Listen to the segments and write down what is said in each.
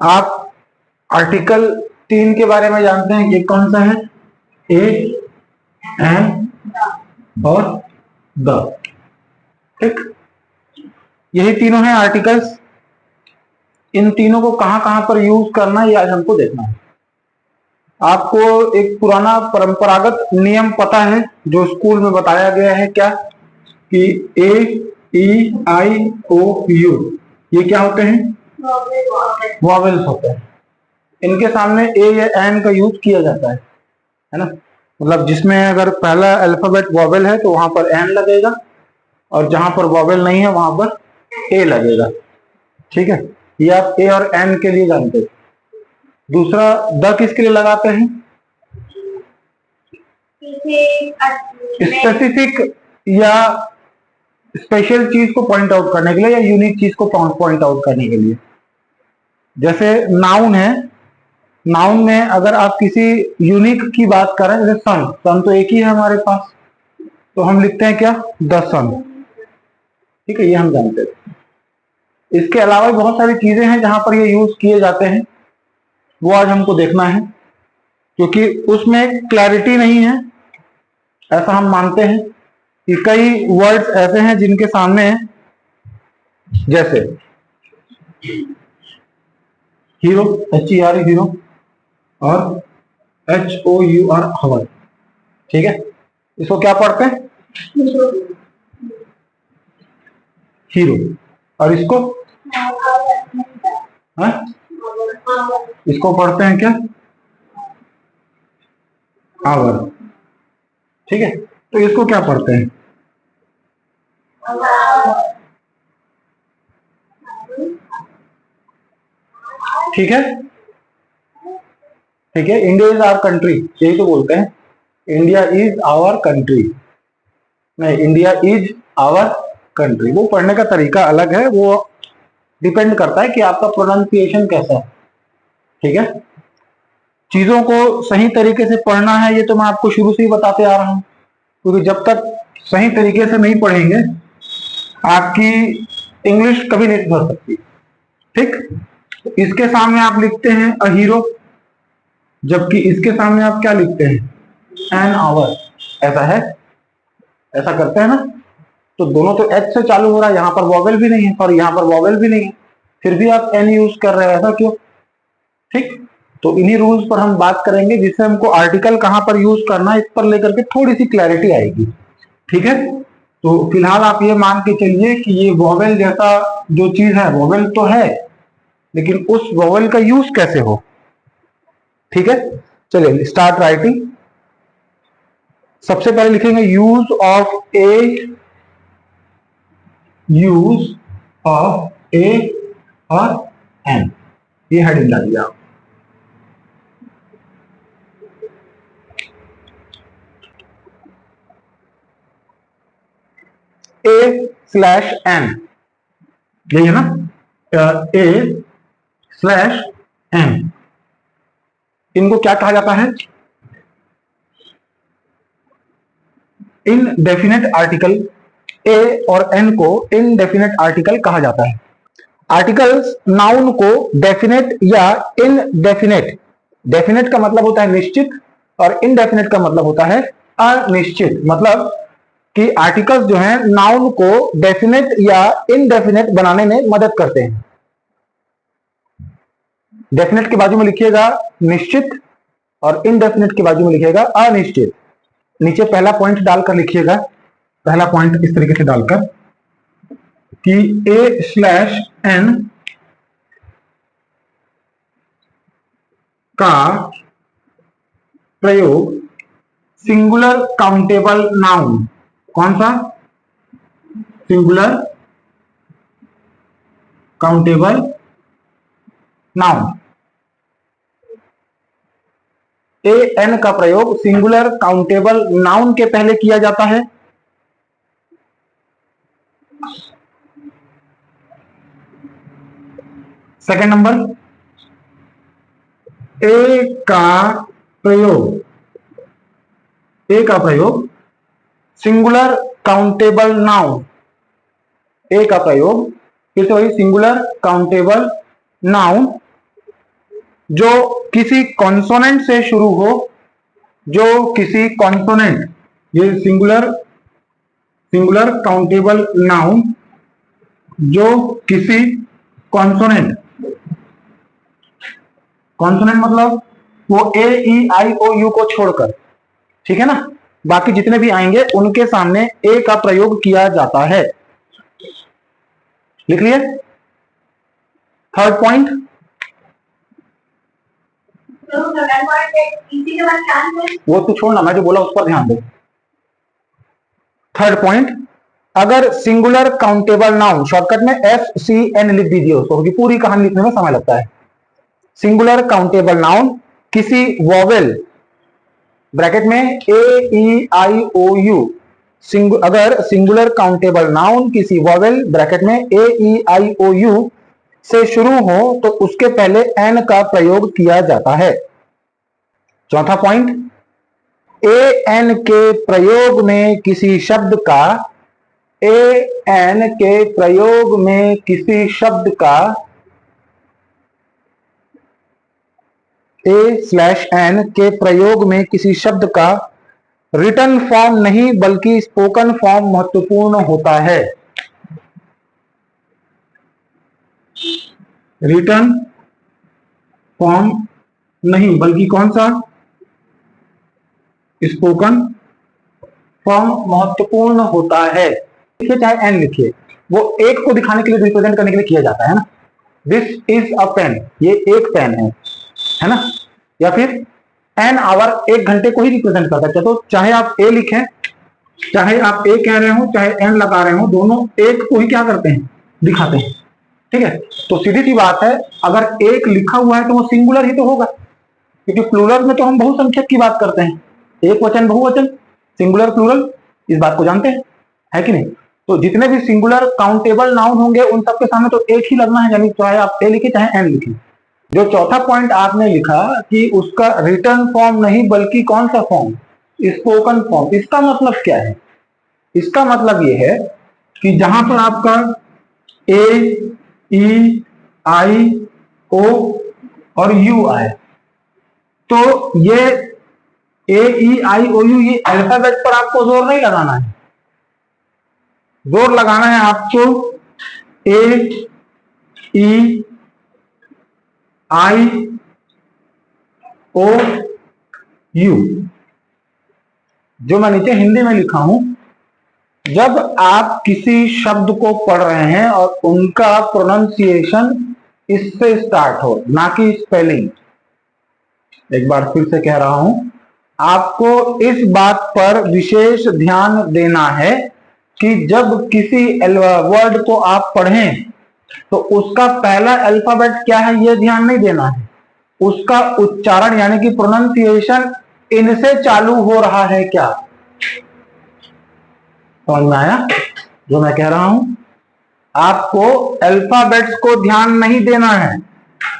आप आर्टिकल 3 के बारे में जानते हैं, ये कौन सा है? ए, एन और द। ठीक, यही तीनों हैं आर्टिकल्स। इन तीनों को कहां कहां पर यूज करना है ये आज हमको देखना है। आपको एक पुराना परंपरागत नियम पता है जो स्कूल में बताया गया है, क्या कि ए, ई, आई, ओ, यू ये क्या होते हैं? वॉवेल्स होते हैं। इनके सामने ए या एन का यूज किया जाता है ना। मतलब जिसमें अगर पहला अल्फाबेट वॉवेल है तो वहां पर एन लगेगा, और जहां पर वॉवेल नहीं है वहां पर ए लगेगा। ठीक है, ये आप ए और एन के लिए जानते हैं। दूसरा द किसके लिए लगाते हैं? स्पेसिफिक या स्पेशल चीज को पॉइंट आउट करने के लिए, या यूनिक चीज को पॉइंट आउट करने के लिए। जैसे नाउन है, नाउन में अगर आप किसी यूनिक की बात करें, जैसे सन, सन तो एक ही है हमारे पास, तो हम लिखते हैं क्या? द सन। ठीक है, ये हम जानते हैं। इसके अलावा बहुत सारी चीजें हैं जहां पर ये यूज किए जाते हैं, वो आज हमको देखना है, क्योंकि उसमें क्लैरिटी नहीं है। ऐसा हम मानते हैं कि कई वर्ड्स ऐसे हैं जिनके सामने, जैसे हीरो, HER हीरो, और HOUR हवर। ठीक है, इसको क्या पढ़ते हैं? हीरो। और इसको है? इसको पढ़ते हैं क्या? आवर। ठीक है, तो इसको क्या पढ़ते हैं? ठीक है, ठीक है, इंडिया इज आवर कंट्री, यही तो बोलते हैं, इंडिया इज आवर कंट्री। नहीं, इंडिया इज आवर कंट्री। वो पढ़ने का तरीका अलग है, वो डिपेंड करता है कि आपका प्रोनाउंसिएशन कैसा है। ठीक है, चीजों को सही तरीके से पढ़ना है, ये तो मैं आपको शुरू से ही बताते आ रहा हूं, क्योंकि जब तक सही तरीके से नहीं पढ़ेंगे आपकी इंग्लिश कभी नहीं सुधर सकती। ठीक, इसके सामने आप लिखते हैं अ हीरो, जबकि इसके सामने आप क्या लिखते हैं? An hour. ऐसा है, ऐसा करते हैं ना। तो दोनों तो एच से चालू हो रहा है, यहां पर वॉवेल भी नहीं है और यहां पर वॉवेल भी नहीं है, फिर भी आप एन यूज कर रहे हैं, ऐसा क्यों? ठीक, तो इन्हीं रूल्स पर हम बात करेंगे, जिससे हमको आर्टिकल कहां पर यूज करना है इस पर लेकर के थोड़ी सी क्लैरिटी आएगी। ठीक है, तो फिलहाल आप ये मान के चलिए कि ये वॉवेल जैसा जो चीज है, वॉवेल तो है, लेकिन उस वॉवेल का यूज कैसे हो। ठीक है, चलिए स्टार्ट राइटिंग। सबसे पहले लिखेंगे use of a, use of a और एन, ये हेडिंग डालिए आप। ए स्लैश एन, यही है ना? ए स्लैश एन, इनको क्या कहा जाता है? Indefinite article. ए और एन को इनडेफिनेट आर्टिकल कहा जाता है। आर्टिकल्स नाउन को डेफिनेट या इनडेफिनेट, डेफिनेट का मतलब होता है निश्चित और इनडेफिनेट का मतलब होता है अनिश्चित। मतलब कि आर्टिकल्स जो हैं नाउन को डेफिनेट या इनडेफिनेट बनाने में मदद करते हैं। डेफिनेट के बाजू में लिखिएगा निश्चित और इनडेफिनेट के बाजू में लिखिएगा अनिश्चित। नीचे पहला पॉइंट डालकर लिखिएगा, पहला पॉइंट इस तरीके से डालकर कि ए स्लैश एन का प्रयोग सिंगुलर काउंटेबल नाउन, कौन सा? Singular countable noun. A an का प्रयोग सिंगुलर काउंटेबल नाउन के पहले किया जाता है। सेकंड नंबर, ए का प्रयोग, ए का प्रयोग सिंगुलर काउंटेबल नाउन, ए का प्रयोग फिर से वही सिंगुलर काउंटेबल नाउन जो किसी कॉन्सोनेंट से शुरू हो, जो किसी कॉन्सोनेंट, ये सिंगुलर काउंटेबल नाउन जो किसी कॉन्सोनेंट मतलब वो ए ई आई ओ यू को छोड़कर, ठीक है ना, बाकी जितने भी आएंगे उनके सामने ए का प्रयोग किया जाता है। लिख लिए। थर्ड पॉइंट, वो तो छोड़ना, मैं जो बोला उस पर ध्यान दो। थर्ड पॉइंट, अगर सिंगुलर काउंटेबल नाउन, शॉर्टकट में SCN लिख दीजिए उसको, क्योंकि पूरी कहानी लिखने में समय लगता है। सिंगुलर काउंटेबल नाउन किसी वॉवेल, ब्रैकेट में AEIOU, अगर सिंगुलर काउंटेबल नाउन किसी वॉवेल, ब्रैकेट में AEIOU से शुरू हो तो उसके पहले एन का प्रयोग किया जाता है। चौथा पॉइंट, एन के प्रयोग में किसी शब्द का, एन के प्रयोग में किसी शब्द का, A/N के प्रयोग में किसी शब्द का रिटन फॉर्म नहीं बल्कि स्पोकन फॉर्म महत्वपूर्ण होता है। रिटन फॉर्म नहीं बल्कि कौन सा, स्पोकन फॉर्म महत्वपूर्ण होता है। लिखिए चाहे एन लिखिए, वो एक को दिखाने के लिए, रिप्रेजेंट करने के लिए किया जाता है ना। दिस इज अ पेन, ये एक पेन है ना, या फिर एन आवर, एक घंटे को ही रिप्रेजेंट करता है। तो चाहे आप ए लिखें, चाहे आप ए कह रहे हो, चाहे एन लगा रहे हो, दोनों एक को ही क्या करते हैं, दिखाते हैं। ठीक है, तो सीधी सी बात है, अगर एक लिखा हुआ है तो वो सिंगुलर ही तो होगा, क्योंकि प्लूरल में तो हम बहुसंख्यक की बात करते हैं, एक वचन बहुवचन, सिंगुलर प्लूरल, इस बात को जानते हैं, है कि नहीं। तो जितने भी सिंगुलर काउंटेबल नाउन होंगे उन सबके सामने तो एक ही लगना है, यानी चाहे आप ए लिखे चाहे एन लिखे। जो चौथा पॉइंट आपने लिखा कि उसका रिटर्न फॉर्म नहीं बल्कि कौन सा फॉर्म, स्पोकन फॉर्म, इसका मतलब क्या है? इसका मतलब यह है कि जहां पर आपका ए ई आई ओ और यू आए, तो ये ए ई आई ओ यू, ये अल्फाबेट पर आपको जोर नहीं लगाना है, जोर लगाना है आपको ए ई आई ओ यू, जो मैं नीचे हिंदी में लिखा हूं। जब आप किसी शब्द को पढ़ रहे हैं और उनका प्रोनाउंसिएशन इससे स्टार्ट हो, ना कि स्पेलिंग, एक बार फिर से कह रहा हूं, आपको इस बात पर विशेष ध्यान देना है कि जब किसी वर्ड को आप पढ़ें तो उसका पहला अल्फाबेट क्या है, यह ध्यान नहीं देना है, उसका उच्चारण यानी कि प्रोनाउंसिएशन इनसे चालू हो रहा है क्या। समझ में आया जो मैं कह रहा हूं? आपको अल्फाबेट्स को ध्यान नहीं देना है,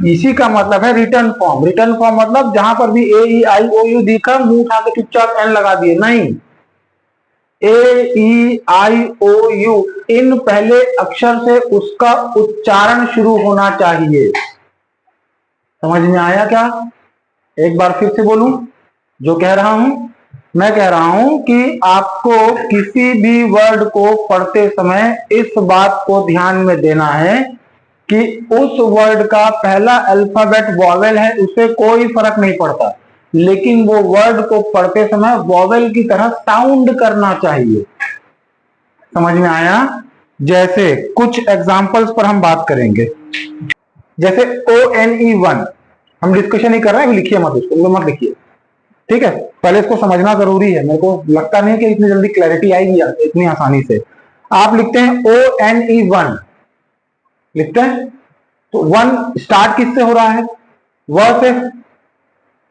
इसी का मतलब है रिटर्न फॉर्म। रिटर्न फॉर्म मतलब जहां पर भी ए ई आई ओ यू दिखा, मुंह उठा के चुपचाप एन लगा दिए, नहीं। ए ई आई ओ यू, इन पहले अक्षर से उसका उच्चारण शुरू होना चाहिए। समझ में आया क्या? एक बार फिर से बोलूं जो कह रहा हूं। मैं कह रहा हूं कि आपको किसी भी वर्ड को पढ़ते समय इस बात को ध्यान में देना है कि उस वर्ड का पहला अल्फाबेट वॉवेल है, उससे कोई फर्क नहीं पड़ता, लेकिन वो वर्ड को पढ़ते समय वॉवेल की तरह साउंड करना चाहिए। समझ में आया? जैसे कुछ एग्जांपल्स पर हम बात करेंगे, जैसे ONE1, हम डिस्कशन ही कर रहे हैं, लिखिए मत, उसको मत लिखिए, ठीक है, पहले इसको समझना जरूरी है। मेरे को लगता नहीं कि इतनी जल्दी क्लैरिटी आएगी इतनी आसानी से। आप लिखते हैं ONE1, लिखते हैं तो वन स्टार्ट किससे हो रहा है, व से,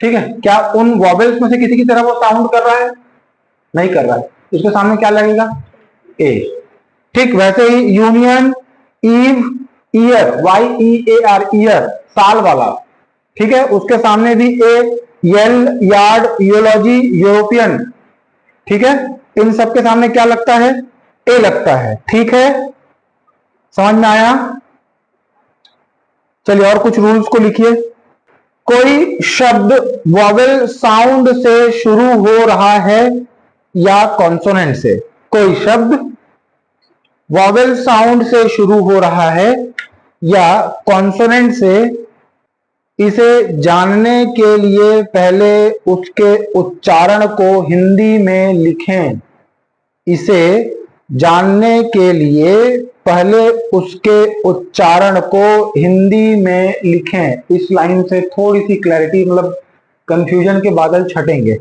ठीक है। क्या उन वॉवेल्स में से किसी की तरह वो साउंड कर रहा है? नहीं कर रहा है, उसके सामने क्या लगेगा, ए। ठीक वैसे ही union, ewe, year, YEAR, year, साल वाला, ठीक है, उसके सामने भी a. Yell, yard, urology, European, ठीक है, इन सबके सामने क्या लगता है, ए लगता है। ठीक है, समझ में आया? चलिए और कुछ रूल्स को लिखिए। कोई शब्द वॉवेल साउंड से शुरू हो रहा है या कॉन्सोनेंट से। कोई शब्द वॉवेल साउंड से शुरू हो रहा है या कॉन्सोनेंट से, इसे जानने के लिए पहले उसके उच्चारण को हिंदी में लिखें। इसे जानने के लिए पहले उसके उच्चारण को हिंदी में लिखें। इस लाइन से थोड़ी सी क्लैरिटी, मतलब कंफ्यूजन के बादल छटेंगे।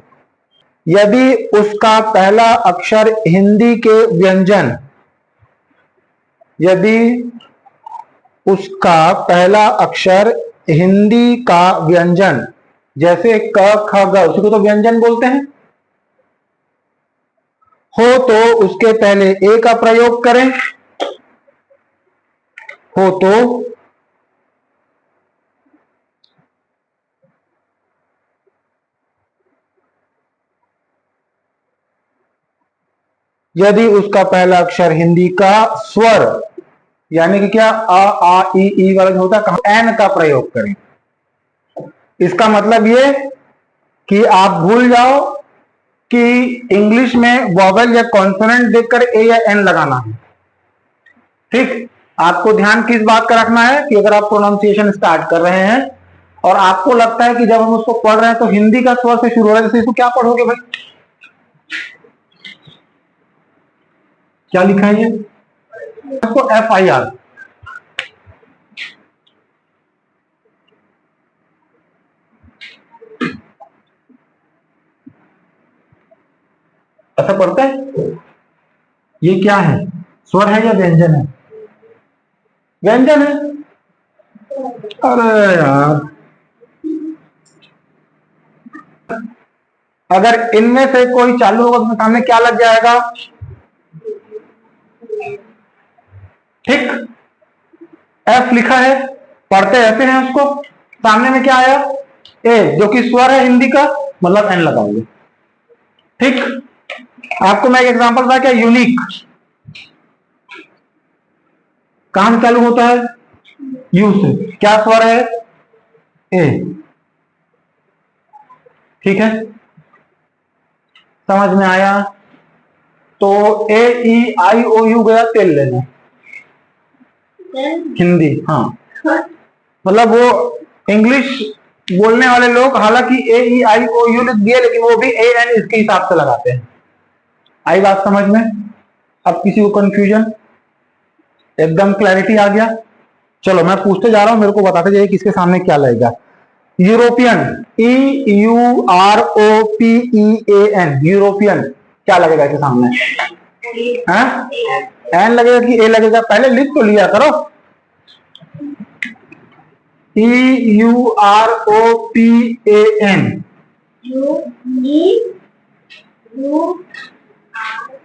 यदि उसका पहला अक्षर हिंदी के व्यंजन, यदि उसका पहला अक्षर हिंदी का व्यंजन, जैसे क ख ग, उसी को तो व्यंजन बोलते हैं, हो तो उसके पहले ए का प्रयोग करें। हो तो यदि उसका पहला अक्षर हिंदी का स्वर, यानी कि क्या आ ई वाला होता है, एन का प्रयोग करें। इसका मतलब ये कि आप भूल जाओ कि इंग्लिश में वॉवेल या कॉन्सोनेंट देखकर ए या एन लगाना है। ठीक, आपको ध्यान किस बात का रखना है कि अगर आप प्रोनाउंसिएशन स्टार्ट कर रहे हैं और आपको लगता है कि जब हम उसको पढ़ रहे हैं तो हिंदी का स्वर से शुरू हो रहा है, जैसे इसको क्या पढ़ोगे भाई, क्या लिखा है ये, इसको FIR, ऐसा पढ़ते हैं। ये क्या है, स्वर है या व्यंजन है? व्यंजन है। अरे यार, अगर इनमें से कोई चालू होगा तो सामने क्या लग जाएगा? ठीक, F लिखा है, पढ़ते ऐसे हैं उसको, सामने में क्या आया? ए, जो कि स्वर है हिंदी का, मतलब एन लगाओगे। ठीक, आपको मैं एक एग्जांपल था क्या, यूनिक कहां चालू होता है? यू से। क्या स्वर है? ए। ठीक है, समझ में आया? तो AEIOU गया तेल लेने, हिंदी। हाँ, मतलब वो इंग्लिश बोलने वाले लोग हालांकि AEIOU लिख दिए, लेकिन वो भी AN इसके हिसाब से लगाते हैं। आई बात समझ में? अब किसी को कंफ्यूजन? एकदम क्लैरिटी आ गया? चलो मैं पूछते जा रहा हूं, मेरे को बताते जाइए किसके सामने क्या लगेगा। यूरोपियन, EUROPEAN, यूरोपियन, क्या लगेगा इसके सामने? एन लगेगा कि ए लगेगा? पहले लिख तो लिया करो। EUROPAN,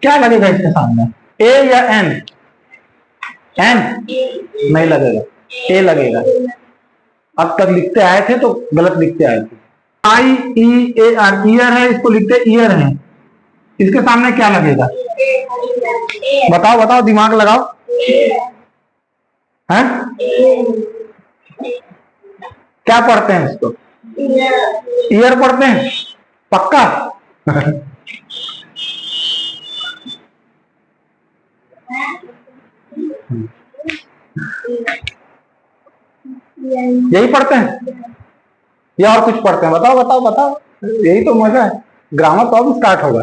क्या लगेगा इसके सामने, ए या एन? एन नहीं लगेगा, ए लगेगा। अब तक लिखते आए थे तो गलत लिखते आए थे। IEAR, ईयर है, इसको लिखते ईयर है, इसके सामने क्या लगेगा? बताओ बताओ, दिमाग लगाओ। हैं? क्या पढ़ते हैं इसको? ईयर पढ़ते हैं, पक्का? यही पढ़ते हैं या और कुछ पढ़ते हैं? बताओ बताओ बताओ, यही तो मजा है। ग्रामर तो अब स्टार्ट होगा,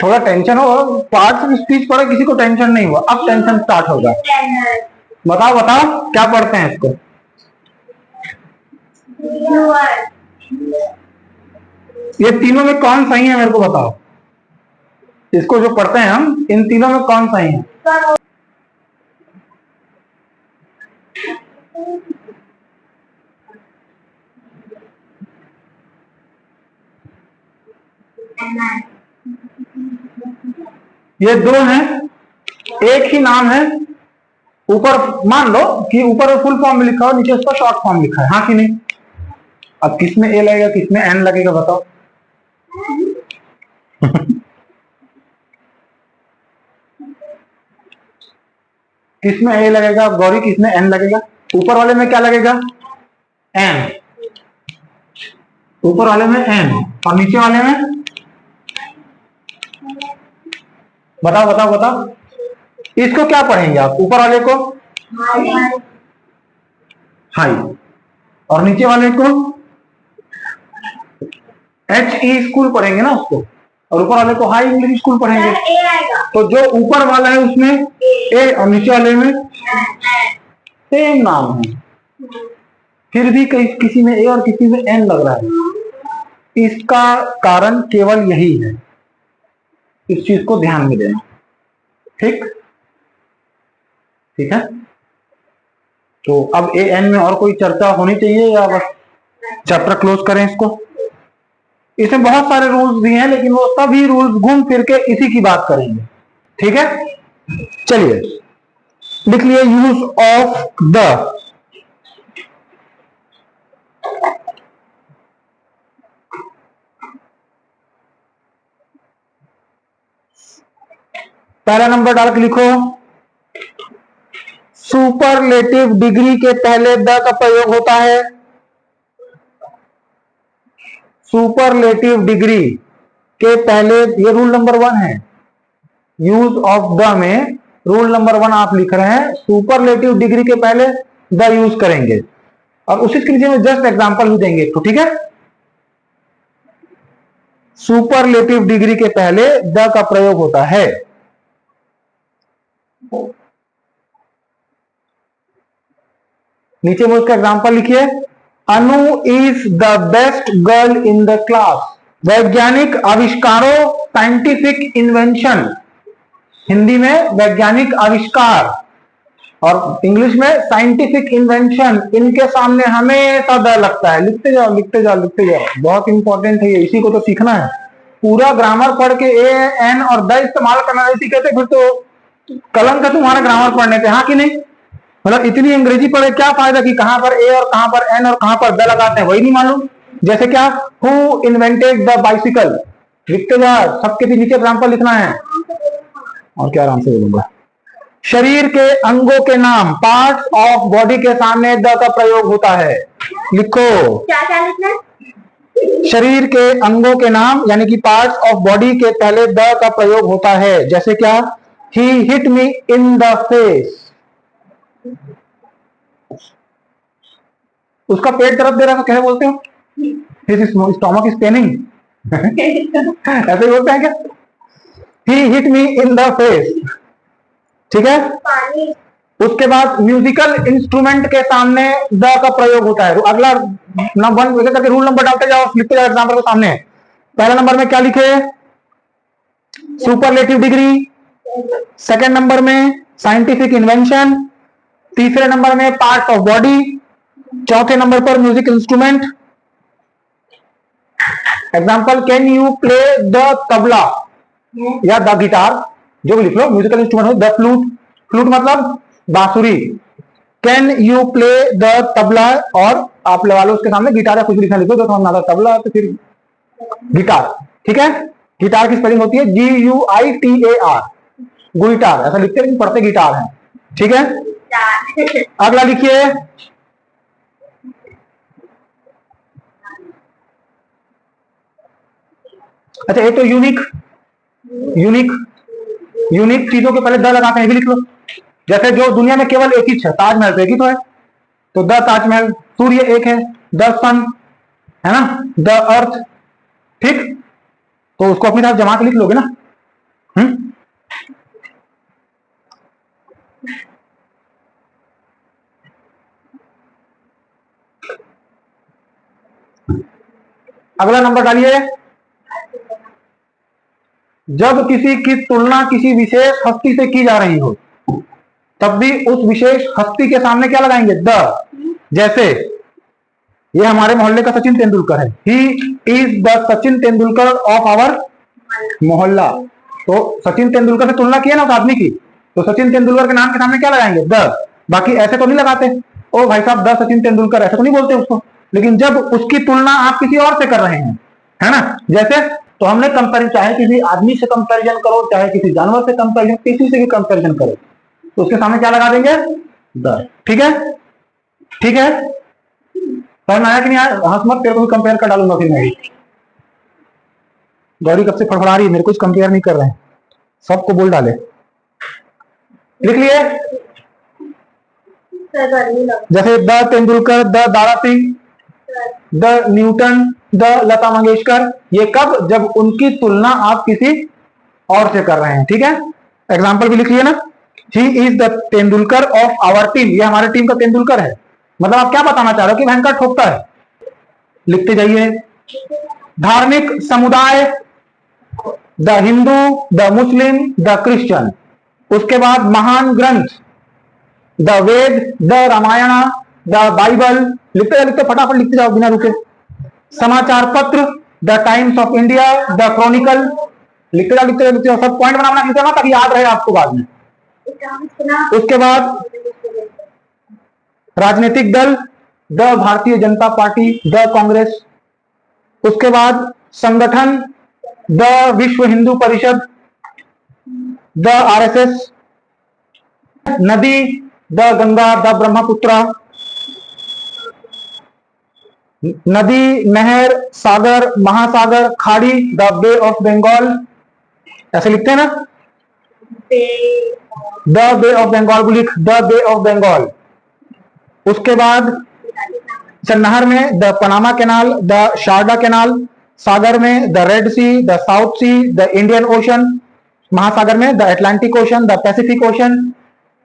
थोड़ा टेंशन हो, पार्ट्स ऑफ स्पीच पढ़े किसी को टेंशन नहीं हुआ, अब टेंशन स्टार्ट होगा। बताओ बताओ, क्या पढ़ते हैं इसको? ये तीनों में कौन सही है मेरे को बताओ, इसको जो पढ़ते हैं हम, इन तीनों में कौन सही है? ये दो हैं, एक ही नाम है, ऊपर मान लो कि ऊपर फुल फॉर्म में लिखा हो, नीचे उसका शॉर्ट फॉर्म लिखा है, हाँ कि नहीं? अब किसमें ए लगेगा किसमें एन लगेगा बताओ? किसमें ए लगेगा गौरी, किसमें एन लगेगा? ऊपर वाले में क्या लगेगा? एन, ऊपर वाले में एन, और नीचे वाले में बताओ बताओ बताओ, इसको क्या पढ़ेंगे आप? ऊपर वाले को हाई, और नीचे वाले को HE स्कूल पढ़ेंगे ना उसको, और ऊपर वाले को हाई इंग्लिश स्कूल पढ़ेंगे। तो जो ऊपर वाला है उसमें ए और नीचे वाले में सेम नाम है, फिर भी किसी में ए और किसी में एन लग रहा है। इसका कारण केवल यही है, इस चीज को ध्यान में देना। ठीक ठीक है। तो अब ए एन में और कोई चर्चा होनी चाहिए या बस चैप्टर क्लोज करें इसको? इसमें बहुत सारे रूल्स भी हैं, लेकिन वो सभी रूल्स घूम फिर के इसी की बात करेंगे। ठीक है, चलिए लिख लिए यूज ऑफ द। पहला नंबर डाल के लिखो, सुपरलेटिव डिग्री के पहले द का प्रयोग होता है। सुपरलेटिव डिग्री के पहले, ये रूल नंबर 1 है। यूज ऑफ द में रूल नंबर 1 आप लिख रहे हैं, सुपरलेटिव डिग्री के पहले द यूज करेंगे, और उसी के नीचे में जस्ट एग्जांपल भी देंगे तो। ठीक है, सुपरलेटिव डिग्री के पहले द का प्रयोग होता है। नीचे में उसका एग्जांपल लिखिए, Anu is the best girl in the class. वैज्ञानिक आविष्कारों, साइंटिफिक इन्वेंशन, हिंदी में वैज्ञानिक आविष्कार, और इंग्लिश में साइंटिफिक इन्वेंशन, इनके सामने हमेशा द लगता है। लिखते जाओ लिखते जाओ लिखते जाओ, बहुत इंपॉर्टेंट है ये, इसी को तो सीखना है। पूरा ग्रामर पढ़ के ए एन और द इस्तेमाल करना नहीं सीखे थे, फिर तो कलंक है तुम्हारा ग्रामर पढ़ने पे, हाँ कि नहीं? मतलब इतनी अंग्रेजी पढ़े क्या फायदा कि कहां पर ए और कहां पर एन और कहां पर द लगाते हैं वही नहीं मालूम। जैसे क्या, हु इन्वेंटेड द बाइसिकल, लिखते जा, सबके नीचे एग्जांपल लिखना है। और क्या आराम से बोलूंगा, शरीर के अंगों के नाम, पार्ट्स ऑफ बॉडी के सामने द का प्रयोग होता है। लिखो, क्या क्या लिखना है? शरीर के अंगों के नाम यानी कि पार्ट्स ऑफ बॉडी के पहले द का प्रयोग होता है। जैसे क्या, he hit me in the face, उसका पेट दर्द दे रहा है, कैसे बोलते हो? हिज स्टोमक इज पेनिंग, ऐसे ही बोलते हैं क्या? He hit me in the face. ठीक है, उसके बाद म्यूजिकल इंस्ट्रूमेंट के सामने द का प्रयोग होता है। अगला नंबर करके रूल नंबर डालते जाओ, लिखते जाओ एग्जाम्पल के सामने। पहला नंबर में क्या लिखे? सुपरलेटिव डिग्री, सेकंड नंबर में साइंटिफिक इन्वेंशन, तीसरे नंबर में पार्ट ऑफ बॉडी, चौथे नंबर पर music instrument. Example, can you play the tabla या द गिटार, जो भी लिख लो, म्यूजिकल इंस्ट्रूमेंट हो। द फ्लूट, फ्लूट मतलब बांसुरी। Can you play the tabla, और आप लगा लो उसके सामने गिटार या कुछ लिखना, लिखो तो समझ आता, तबला तो फिर गिटार। ठीक है, गिटार की स्पेलिंग होती है GUITAR, गुइटार ऐसा लिखते हैं लेकिन पढ़ते गिटार है। ठीक है, अगला लिखिए, अच्छा ये तो यूनिक, यूनिक यूनिक चीजों के पहले द लगाते हैं, भी लिख लो। जैसे जो दुनिया में केवल एक ही है, ताजमहल तो एक ही तो है, तो द ताजमहल। सूर्य एक है, द सन, है ना, द अर्थ। ठीक, तो उसको अपनी तरफ जमा के लिख लोगे ना। अगला नंबर डालिए, जब किसी की तुलना किसी विशेष हस्ती से की जा रही हो तब भी उस विशेष हस्ती के सामने क्या लगाएंगे? द। जैसे ये हमारे मोहल्ले का सचिन तेंदुलकर है, he is the Sachin Tendulkar of our mohalla. तो सचिन तेंदुलकर से तुलना की है ना उस आदमी की, तो सचिन तेंदुलकर के नाम के सामने क्या लगाएंगे? द। बाकी ऐसे तो नहीं लगाते, ओ भाई साहब द सचिन तेंदुलकर, ऐसे तो नहीं बोलते उसको। लेकिन जब उसकी तुलना आप किसी और से कर रहे हैं, है ना, जैसे तो हमने कंपेरिजन, चाहे किसी आदमी से कंपेरिजन करो, चाहे किसी जानवर से कंपेरिजन, किसी से भी कंपेरिजन करो, तो उसके सामने क्या लगा देंगे? द। ठीक है, ठीक है, समझ में आया कि नहीं आया? हंस मत, तेरे को भी कंपेयर कर डालूंगा फिर मैं। गौरी कब से फड़फड़ा रही है, मेरे कुछ कंपेयर नहीं कर रहे हैं, सबको बोल डाले। लिख लिए? जैसे the Tendulkar, the Dara Singh, the Newton, the Lata Mangeshkar, ये कब? जब उनकी तुलना आप किसी और से कर रहे हैं। ठीक है, एग्जाम्पल भी लिख लिए ना, he is the Tendulkar of our team, ये हमारे टीम का तेंदुलकर है। मतलब आप क्या बताना चाह रहे हो कि भयंकर ठोकता है। लिखते जाइए। धार्मिक समुदाय, the Hindu, the Muslim, the Christian. उसके बाद महान ग्रंथ, the Veda, the Ramayana, the Bible. लिखते लिखते फटाफट लिखते जाओ बिना रुके। समाचार पत्र, the Times of India, the Chronicle. लिखते जाओ लिखते जाओ, सब पॉइंट बनाना लिखते ना, ताकि याद रहे आपको बाद में। उसके बाद राजनीतिक दल, the Bharatiya Janata party, the Congress. उसके बाद संगठन, द विश्व हिंदू परिषद, द आरएसएस। नदी, द गंगा, द ब्रह्मपुत्र। नदी, नहर, सागर, महासागर, खाड़ी, द बे ऑफ बंगाल। ऐसे लिखते हैं ना, द बे ऑफ बंगाल को लिख, द बे ऑफ बंगाल। उसके बाद नहर में the Panama Canal, the Sharda Canal. सागर में the Red Sea, the South Sea, the Indian Ocean. महासागर में the Atlantic Ocean, the Pacific Ocean.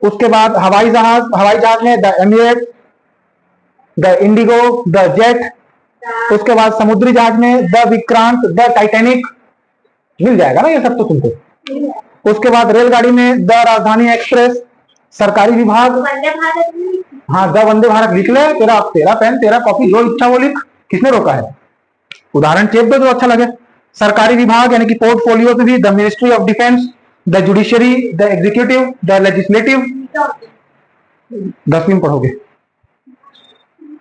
उसके बाद हवाई जहाज में the Emirates, the IndiGo, the Jet. उसके बाद समुद्री जहाज में द विक्रांत, द टाइटैनिक। मिल जाएगा ना ये सब तो तुमको। उसके बाद रेलगाड़ी में द राजधानी एक्सप्रेस। सरकारी विभाग, हाँ द वंदे भारत लिख ले। तेरा पेन, तेरा कॉपी, जो इच्छा वो लिख, किसने रोका है? उदाहरण चेप दो जो अच्छा लगे। सरकारी विभाग यानी कि पोर्टफोलियो पे भी the Ministry of Defence, the judiciary, the executive, the legislative. 10वीं पढ़ोगे।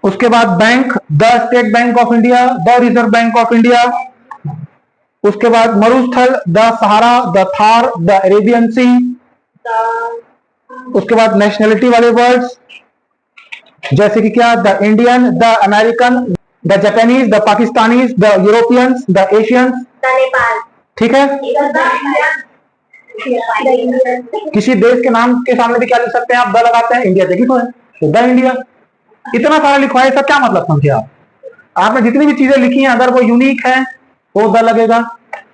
उसके बाद bank, the State Bank of India, the Reserve Bank of India. उसके बाद मरुस्थल, the Sahara, the Thar, the Arabian Sea. उसके बाद नेशनलिटी वाले वर्ड्स, जैसे कि क्या? The Indian, the American, the Japanese, the Pakistanis, the Europeans, the Asians. ठीक है, किसी देश के नाम के सामने भी क्या लिख सकते हैं आप? द लगाते हैं, इंडिया देखिए तो द इंडिया। इतना सारा लिखवा है, इसका क्या मतलब समझे आप? आपने जितनी भी चीजें लिखी हैं, अगर वो यूनिक है तो द लगेगा।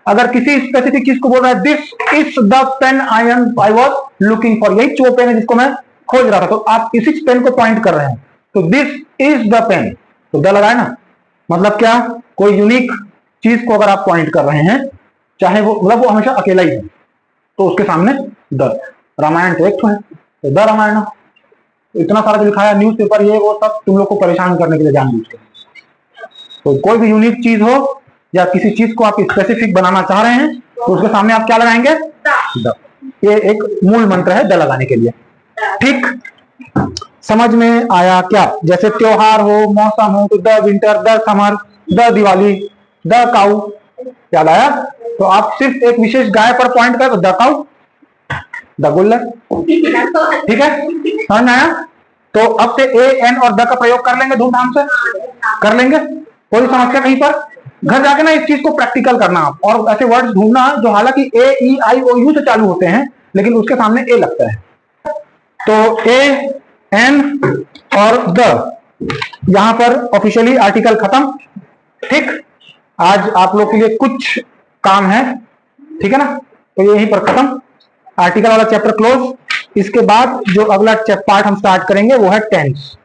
अगर किसी स्पेसिफिक चीज को बोल रहा है, this is the pen I was looking for, यही वो पेन है जिसको मैं खोज रहा था, तो आप इसी पेन को पॉइंट कर रहे हैं, तो दिस इज द पेन, तो द लगाए ना। मतलब क्या? कोई यूनिक चीज को अगर आप पॉइंट कर रहे हैं, चाहे वो मतलब वो हमेशा अकेला ही है, तो उसके सामने द। रामायण तो एक तो है, तो द रामायण। इतना सारा जो लिखाया न्यूज़पेपर, ये वो सब तुम लोग को परेशान करने के लिए जानबूझ के। तो कोई भी यूनिक चीज हो या किसी चीज को आप स्पेसिफिक बनाना चाह रहे हैं, तो उसके सामने आप क्या लगाएंगे? द। ये एक मूल मंत्र है द लगाने के लिए। ठीक, समझ में आया क्या? जैसे त्योहार हो, मौसम हो, तो the winter, the summer, the Diwali, the cow. याद आया? तो आप सिर्फ एक विशेष गाय पर पॉइंट कर, द काउ, द गुल्लर। ठीक है, समझ में आया? तो अब से ए एन और द का प्रयोग कर लेंगे, धूमधाम से कर लेंगे, कोई समस्या नहीं। पर घर जाके ना इस चीज को प्रैक्टिकल करना आप, और ऐसे वर्ड्स ढूंढना जो हालांकि ए ई आई ओ यू से चालू होते हैं, लेकिन उसके सामने ए लगता है। तो ए एन और द, यहां पर ऑफिशियली आर्टिकल खत्म। ठीक, आज आप लोग के लिए कुछ काम है, ठीक है ना, तो यहीं पर खत्म, आर्टिकल वाला चैप्टर क्लोज। इसके बाद जो अगला पार्ट हम स्टार्ट करेंगे वो है टेंस।